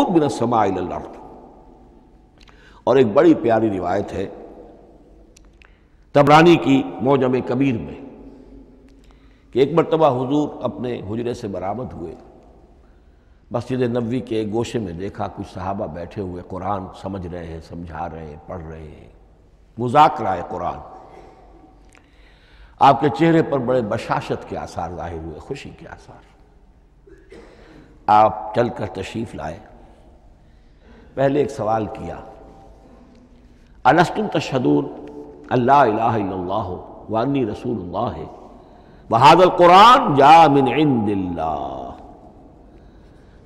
من السماء الی الارض۔ اور ایک بڑی پیاری روایت ہے طبرانی کی معجم کبیر میں کہ ایک مرتبہ حضور اپنے حجرے سے برآمد ہوئے، مسجد نبوی کے ایک گوشے میں دیکھا کچھ صحابہ بیٹھے ہوئے قرآن سمجھ رہے ہیں، سمجھا رہے ہیں، پڑھ رہے ہیں، مذاکرہ ہے قرآن۔ آپ کے چہرے پر بڑے بشاشت کے آثار ظاہر ہوئے، خوشی کے آثار۔ آپ چل کر تشریف لائے، پہلے ایک سوال کیا، الستم تشہدون اللہ الہ الا اللہ وانی رسول اللہ وہذا القرآن جاء من عند اللہ،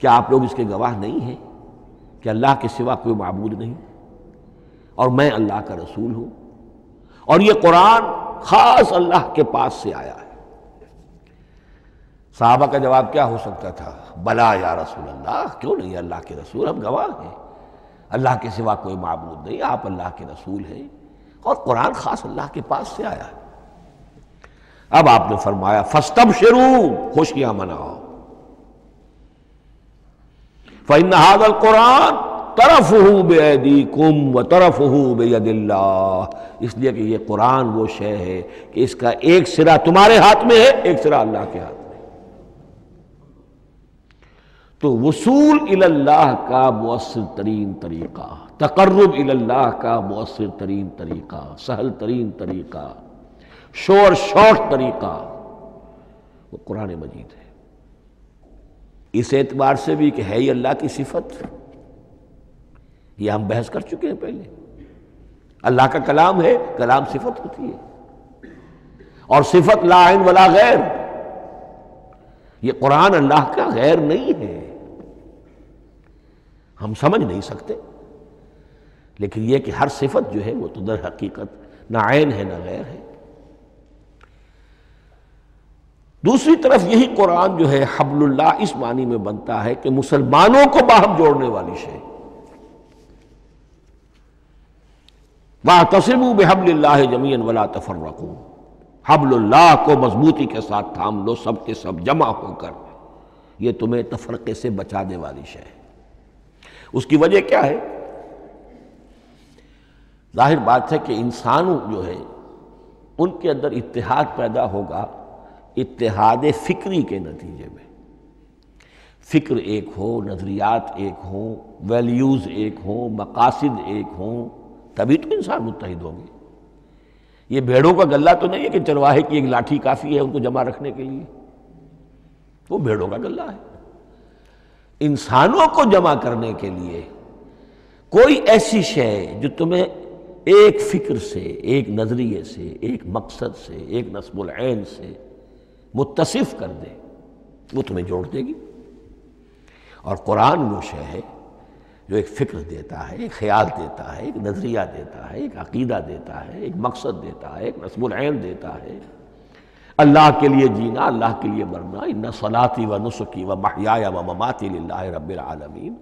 کیا آپ لوگ اس کے گواہ نہیں ہیں کہ اللہ کے سوا کوئی معبود نہیں اور میں اللہ کا رسول ہوں، اور یہ قرآن خاص اللہ کے پاس سے آیا ہے؟ صحابہ کا جواب کیا ہو سکتا تھا؟ بلا یا رسول اللہ، کیوں نہیں اللہ کے رسول، ہم گواہ ہیں، اللہ کے سوا کوئی معبود نہیں، آپ اللہ کے رسول ہیں اور قرآن خاص اللہ کے پاس سے آیا ہے۔ اب آپ نے فرمایا فاستبشروا، خوشیاں مناؤ، فإن هذا القرآن طرفہ بأیدیکم وطرفہ بید اللہ، اس لیے کہ یہ قرآن وہ شے ہے کہ اس کا ایک سرا تمہارے ہاتھ میں ہے، ایک سرا اللہ کے ہاتھ میں۔ تو وصول الی اللہ کا مؤثر ترین طریقہ، تقرب الی اللہ کا مؤثر ترین طریقہ، سہل ترین طریقہ، شور شارٹ طریقہ وہ قرآن مجید ہے۔ اس اعتبار سے بھی کہ ہے ہی اللہ کی صفت، یہ ہم بحث کر چکے ہیں پہلے، اللہ کا کلام ہے، کلام صفت ہوتی ہے، اور صفت لا عین ولا غیر، یہ قرآن اللہ کا غیر نہیں ہے، ہم سمجھ نہیں سکتے، لیکن یہ کہ ہر صفت جو ہے وہ تو در حقیقت نہ عین ہے نہ غیر ہے۔ دوسری طرف یہی قرآن جو ہے حبل اللہ اس معنی میں بنتا ہے کہ مسلمانوں کو باہم جوڑنے والی شے، وَاعْتَصِمُوا بِحَبْلِ اللَّهِ جَمِيعًا وَلَا تَفَرَّقُوا، حبل اللہ کو مضبوطی کے ساتھ تھام لو، سب کے سب جمع ہو کر، یہ تمہیں تفرقے سے بچانے والی شے ہے۔ اس کی وجہ کیا ہے؟ ظاہر بات ہے کہ انسانوں جو ہے ان کے اندر اتحاد پیدا ہوگا اتحاد فکری کے نتیجے میں، فکر ایک ہو، نظریات ایک ہوں، ویلیوز ایک ہوں، مقاصد ایک ہوں، تبھی تو انسان متحد ہوں گے۔ یہ بھیڑوں کا غلہ تو نہیں ہے کہ چرواہے کی ایک لاٹھی کافی ہے ان کو جمع رکھنے کے لیے، وہ بھیڑوں کا غلہ ہے۔ انسانوں کو جمع کرنے کے لیے کوئی ایسی شے جو تمہیں ایک فکر سے، ایک نظریے سے، ایک مقصد سے، ایک نصب العین سے متصف کر دے، وہ تمہیں جوڑ دے گی۔ اور قرآن وہ شے ہے جو ایک فکر دیتا ہے، ایک خیال دیتا ہے، ایک نظریہ دیتا ہے، ایک عقیدہ دیتا ہے، ایک مقصد دیتا ہے، ایک نصب العین دیتا ہے، اللہ کے لیے جینا، اللہ کے لیے مرنا، ان صلاتی و نسکی و محیای و مماتی للہ رب العالمین،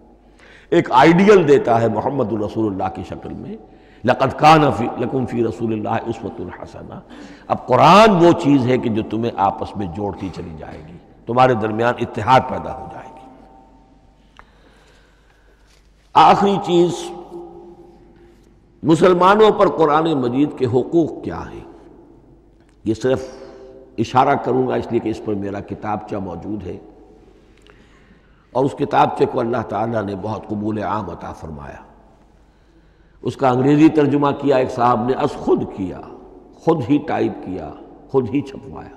ایک آئیڈیل دیتا ہے محمد رسول اللہ کی شکل میں، لقد کان لکم فی رسول اللہ اسوۃ حسنہ۔ اب قرآن وہ چیز ہے کہ جو تمہیں آپس میں جوڑتی چلی جائے گی، تمہارے درمیان اتحاد پیدا ہو جائے گی۔ آخری چیز، مسلمانوں پر قرآن مجید کے حقوق کیا ہیں؟ یہ صرف اشارہ کروں گا اس لیے کہ اس پر میرا کتابچہ موجود ہے، اور اس کتابچے کو اللہ تعالیٰ نے بہت قبول عام عطا فرمایا۔ اس کا انگریزی ترجمہ کیا ایک صاحب نے، از خود کیا، خود ہی ٹائپ کیا، خود ہی چھپوایا۔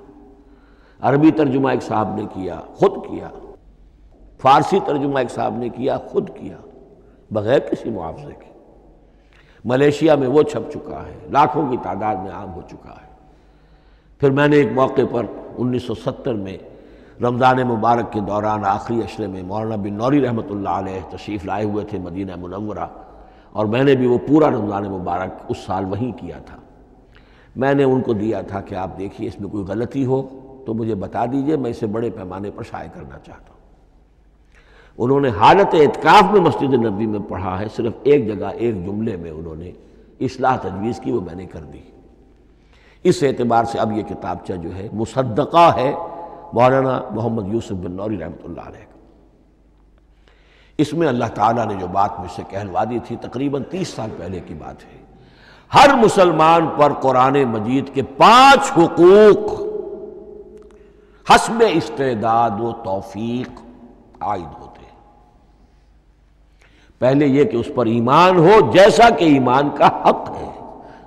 عربی ترجمہ ایک صاحب نے کیا، خود کیا۔ فارسی ترجمہ ایک صاحب نے کیا، خود کیا، بغیر کسی معاوضے کے۔ ملیشیا میں وہ چھپ چکا ہے، لاکھوں کی تعداد میں عام ہو چکا ہے۔ پھر میں نے ایک موقع پر 1970 میں رمضان مبارک کے دوران آخری عشرے میں مولانا بن نوری رحمۃ اللہ علیہ تشریف لائے ہوئے تھے مدینہ منورہ، اور میں نے بھی وہ پورا رمضان مبارک اس سال وہیں کیا تھا۔ میں نے ان کو دیا تھا کہ آپ دیکھیے اس میں کوئی غلطی ہو تو مجھے بتا دیجئے، میں اسے بڑے پیمانے پر شائع کرنا چاہتا ہوں۔ انہوں نے حالت اعتکاف میں مسجد نبوی میں پڑھا ہے، صرف ایک جگہ ایک جملے میں انہوں نے اصلاح تجویز کی، وہ میں نے کر دی۔ اس اعتبار سے اب یہ کتابچہ جو ہے مصدقہ ہے مولانا محمد یوسف بن نوری رحمۃ اللہ علیہ کا۔ اس میں اللہ تعالیٰ نے جو بات مجھ سے کہلوا دی تھی تقریباً 30 سال پہلے کی بات ہے، ہر مسلمان پر قرآن مجید کے 5 حقوق حسب استعداد و توفیق عائد ہوتے ہیں۔ پہلے یہ کہ اس پر ایمان ہو جیسا کہ ایمان کا حق ہے،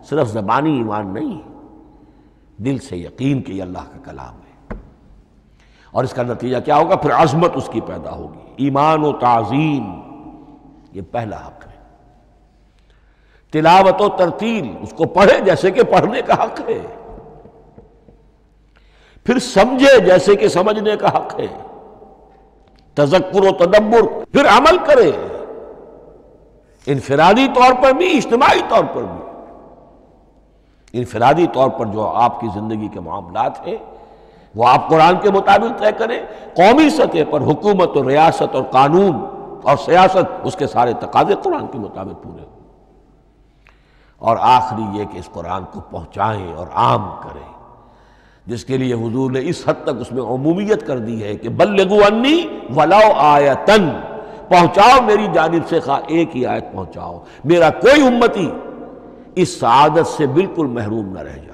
صرف زبانی ایمان نہیں، دل سے یقین کہ یہ اللہ کا کلام ہے، اور اس کا نتیجہ کیا ہوگا؟ پھر عظمت اس کی پیدا ہوگی، ایمان و تعظیم، یہ پہلا حق ہے۔ تلاوت و ترتیل، اس کو پڑھے جیسے کہ پڑھنے کا حق ہے، پھر سمجھے جیسے کہ سمجھنے کا حق ہے، تذکر و تدبر، پھر عمل کرے، انفرادی طور پر بھی اجتماعی طور پر بھی۔ انفرادی طور پر جو آپ کی زندگی کے معاملات ہیں وہ آپ قرآن کے مطابق طے کریں، قومی سطح پر حکومت اور ریاست اور قانون اور سیاست، اس کے سارے تقاضے قرآن کے مطابق پورے ہوں، اور آخری یہ کہ اس قرآن کو پہنچائیں اور عام کریں، جس کے لیے حضور نے اس حد تک اس میں عمومیت کر دی ہے کہ بلغوا انی ولو آیۃ، پہنچاؤ میری جانب سے خواہ ایک ہی آیت پہنچاؤ، میرا کوئی امتی اس سعادت سے بالکل محروم نہ رہ جائے۔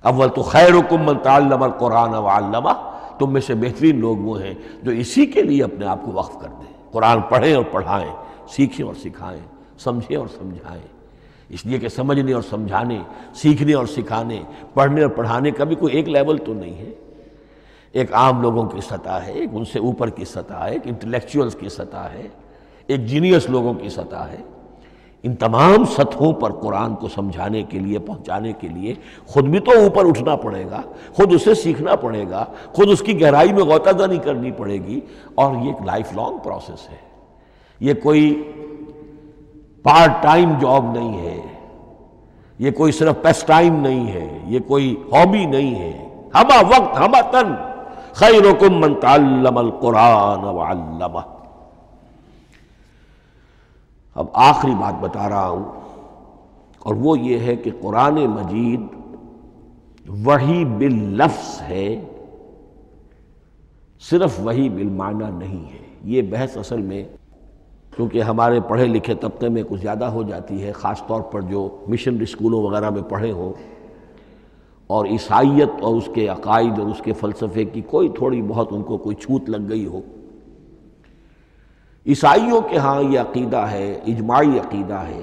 اول تو خیرکم من تعلم القرآن وعلمہ، تم میں سے بہترین لوگ وہ ہیں جو اسی کے لیے اپنے آپ کو وقف کر دیں، قرآن پڑھیں اور پڑھائیں، سیکھیں اور سکھائیں، سمجھیں اور سمجھائیں، اس لیے کہ سمجھنے اور سمجھانے، سیکھنے اور سکھانے، پڑھنے اور پڑھانے کا بھی کوئی ایک لیول تو نہیں ہے، ایک عام لوگوں کی سطح ہے، ایک ان سے اوپر کی سطح ہے، ایک انٹلیکچوئلز کی سطح ہے، ایک جینیس لوگوں کی سطح ہے۔ ان تمام سطحوں پر قرآن کو سمجھانے کے لیے، پہنچانے کے لیے خود بھی تو اوپر اٹھنا پڑے گا، خود اسے سیکھنا پڑے گا، خود اس کی گہرائی میں غوطہ زنی کرنی پڑے گی، اور یہ ایک لائف لانگ پروسیس ہے، یہ کوئی پارٹ ٹائم جاب نہیں ہے، یہ کوئی صرف پیس ٹائم نہیں ہے، یہ کوئی ہابی نہیں ہے، ہمہ وقت ہمہ تن، خیرکم من تعلم القرآن وعلمہ۔ اب آخری بات بتا رہا ہوں، اور وہ یہ ہے کہ قرآن مجید وحی باللفظ ہے، صرف وحی بالمعنی نہیں ہے۔ یہ بحث اصل میں کیونکہ ہمارے پڑھے لکھے طبقے میں کچھ زیادہ ہو جاتی ہے، خاص طور پر جو مشنری اسکولوں وغیرہ میں پڑھے ہوں اور عیسائیت اور اس کے عقائد اور اس کے فلسفے کی کوئی تھوڑی بہت ان کو کوئی چھوت لگ گئی ہو۔ عیسائیوں کے ہاں یہ عقیدہ ہے، اجماعی عقیدہ ہے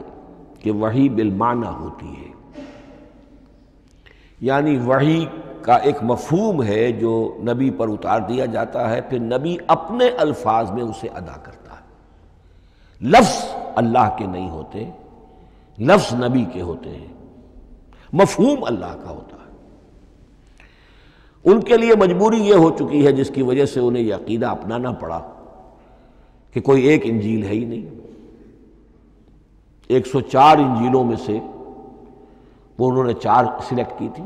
کہ وحی بالمعنی ہوتی ہے، یعنی وحی کا ایک مفہوم ہے جو نبی پر اتار دیا جاتا ہے، پھر نبی اپنے الفاظ میں اسے ادا کرتا ہے۔ لفظ اللہ کے نہیں ہوتے، لفظ نبی کے ہوتے ہیں، مفہوم اللہ کا ہوتا ہے۔ ان کے لیے مجبوری یہ ہو چکی ہے جس کی وجہ سے انہیں یہ عقیدہ اپنانا پڑا کہ کوئی ایک انجیل ہے ہی نہیں، 104 انجیلوں میں سے وہ انہوں نے 4 سلیکٹ کی تھی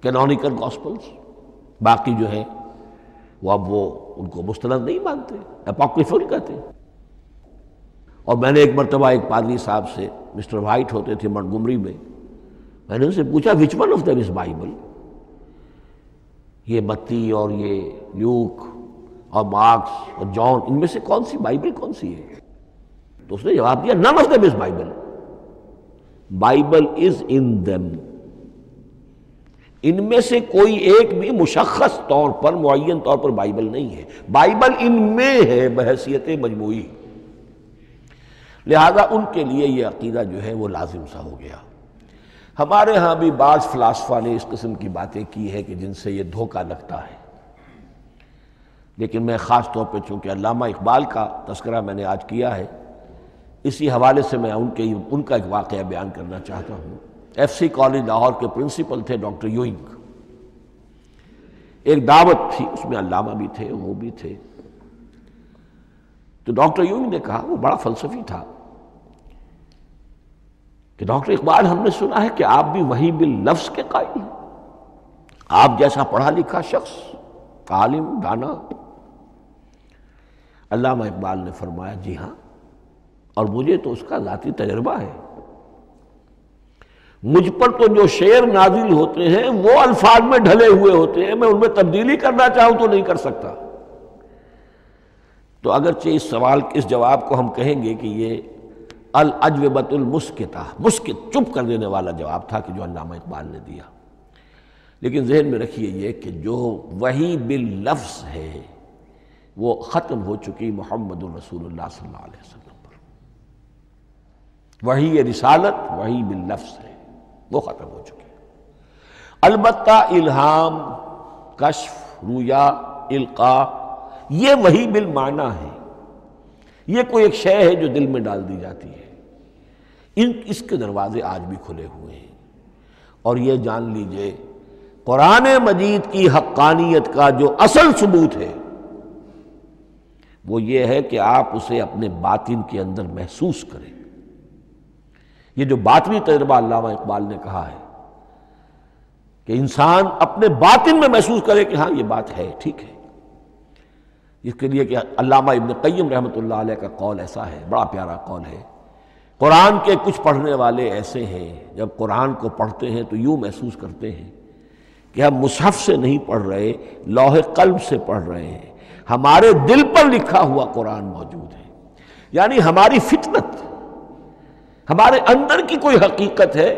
کینونیکل گاسپلز، باقی جو ہیں وہ اب وہ ان کو مستند نہیں مانتے، اپوکریفل کہتے ہیں۔ اور میں نے ایک مرتبہ ایک پادری صاحب سے، مسٹر وائٹ ہوتے تھے منٹگومری میں نے ان سے پوچھا which one of them is Bible, یہ متی اور یہ لیوک اور مارکس اور جان، ان میں سے کون سی بائبل کون سی ہے؟ تو اس نے جواب دیا none of them is Bible. Bible is in them. ان میں سے کوئی ایک بھی مشخص طور پر، معین طور پر بائبل نہیں ہے، بائبل ان میں ہے بحیثیت مجموعی۔ لہذا ان کے لیے یہ عقیدہ جو ہے وہ لازم سا ہو گیا۔ ہمارے ہاں بھی بعض فلاسفہ نے اس قسم کی باتیں کی ہے کہ جن سے یہ دھوکہ لگتا ہے، لیکن میں خاص طور پہ چونکہ علامہ اقبال کا تذکرہ میں نے آج کیا ہے، اسی حوالے سے میں ان کا ایک واقعہ بیان کرنا چاہتا ہوں۔ ایف سی کالج لاہور کے پرنسپل تھے ڈاکٹر یوئنگ، ایک دعوت تھی، اس میں علامہ بھی تھے، وہ بھی تھے۔ تو ڈاکٹر یوئنگ نے کہا، وہ بڑا فلسفی تھا، کہ ڈاکٹر اقبال ہم نے سنا ہے کہ آپ بھی وحی باللفظ کے قائل ہیں، آپ جیسا پڑھا لکھا شخص، عالم دانا۔ علامہ اقبال نے فرمایا جی ہاں، اور مجھے تو اس کا ذاتی تجربہ ہے، مجھ پر تو جو شعر نازل ہوتے ہیں وہ الفاظ میں ڈھلے ہوئے ہوتے ہیں، میں ان میں تبدیلی کرنا چاہوں تو نہیں کر سکتا۔ تو اگرچہ اس سوال اس جواب کو ہم کہیں گے کہ یہ الاجوبۃ المسکتہ، مسکت چپ کر دینے والا جواب تھا کہ جو علامہ اقبال نے دیا، لیکن ذہن میں رکھیے یہ کہ جو وحی باللفظ ہے وہ ختم ہو چکی محمد الرسول اللہ صلی اللہ علیہ وسلم پر۔ وحی رسالت وحی باللفظ ہے، وہ ختم ہو چکی۔ البتہ الہام، کشف، رویا، القاء، یہ وحی بالمعنی ہے، یہ کوئی ایک شے ہے جو دل میں ڈال دی جاتی ہے۔ اس کے دروازے آج بھی کھلے ہوئے ہیں، اور یہ جان لیجئے قرآن مجید کی حقانیت کا جو اصل ثبوت ہے وہ یہ ہے کہ آپ اسے اپنے باطن کے اندر محسوس کریں۔ یہ جو باطنی تجربہ علامہ اقبال نے کہا ہے کہ انسان اپنے باطن میں محسوس کرے کہ ہاں یہ بات ہے، ٹھیک ہے۔ اس کے لیے کہ علامہ ابن قیم رحمۃ اللہ علیہ کا قول ایسا ہے، بڑا پیارا قول ہے، قرآن کے کچھ پڑھنے والے ایسے ہیں جب قرآن کو پڑھتے ہیں تو یوں محسوس کرتے ہیں کہ ہم مصحف سے نہیں پڑھ رہے، لوح قلب سے پڑھ رہے ہیں، ہمارے دل پر لکھا ہوا قرآن موجود ہے۔ یعنی ہماری فطرت، ہمارے اندر کی کوئی حقیقت ہے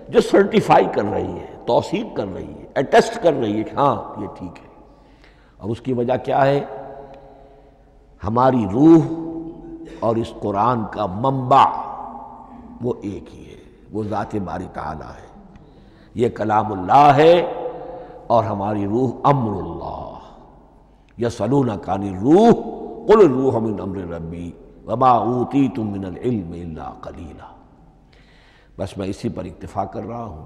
جو سرٹیفائی کر رہی ہے، توثیق کر رہی ہے، اٹیسٹ کر رہی ہے کہ ہاں یہ ٹھیک ہے۔ اور اس کی وجہ کیا ہے؟ ہماری روح اور اس قرآن کا منبع وہ ایک ہی ہے، وہ ذات باری تعالیٰ ہے، یہ کلام اللہ ہے، اور ہماری روح امر اللہ۔ یسألونک عن الروح قل الروح من امر ربی وما اوتیتم من العلم الا قلیلا۔ بس میں اسی پر اکتفا کر رہا ہوں۔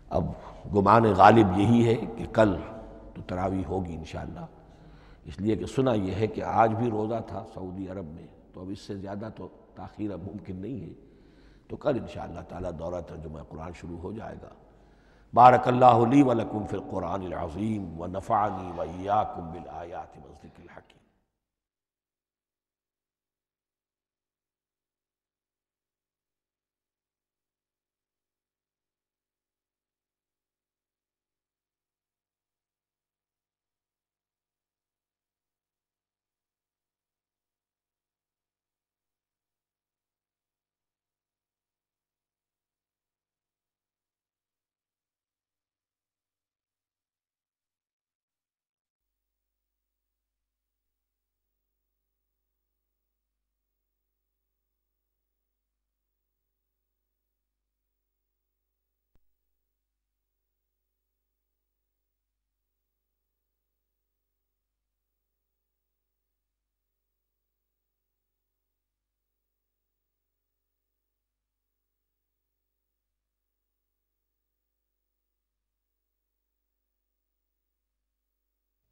اب گمان غالب یہی ہے کہ کل تو تراویح ہوگی انشاءاللہ، اس لیے کہ سنا یہ ہے کہ آج بھی روزہ تھا سعودی عرب میں، تو اب اس سے زیادہ تو تاخیر اب ممکن نہیں ہے، تو کل انشاءاللہ تعالی دورہ ترجمہ قرآن شروع ہو جائے گا۔ بارک اللہ لی و لکم فی القرآن العظیم ونفعنی و ایاکم بالآیات والذکر الحکیم۔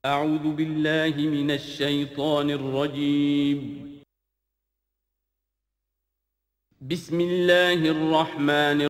اعوذ باللہ من الشیطان الرجیم، بسم اللہ الرحمن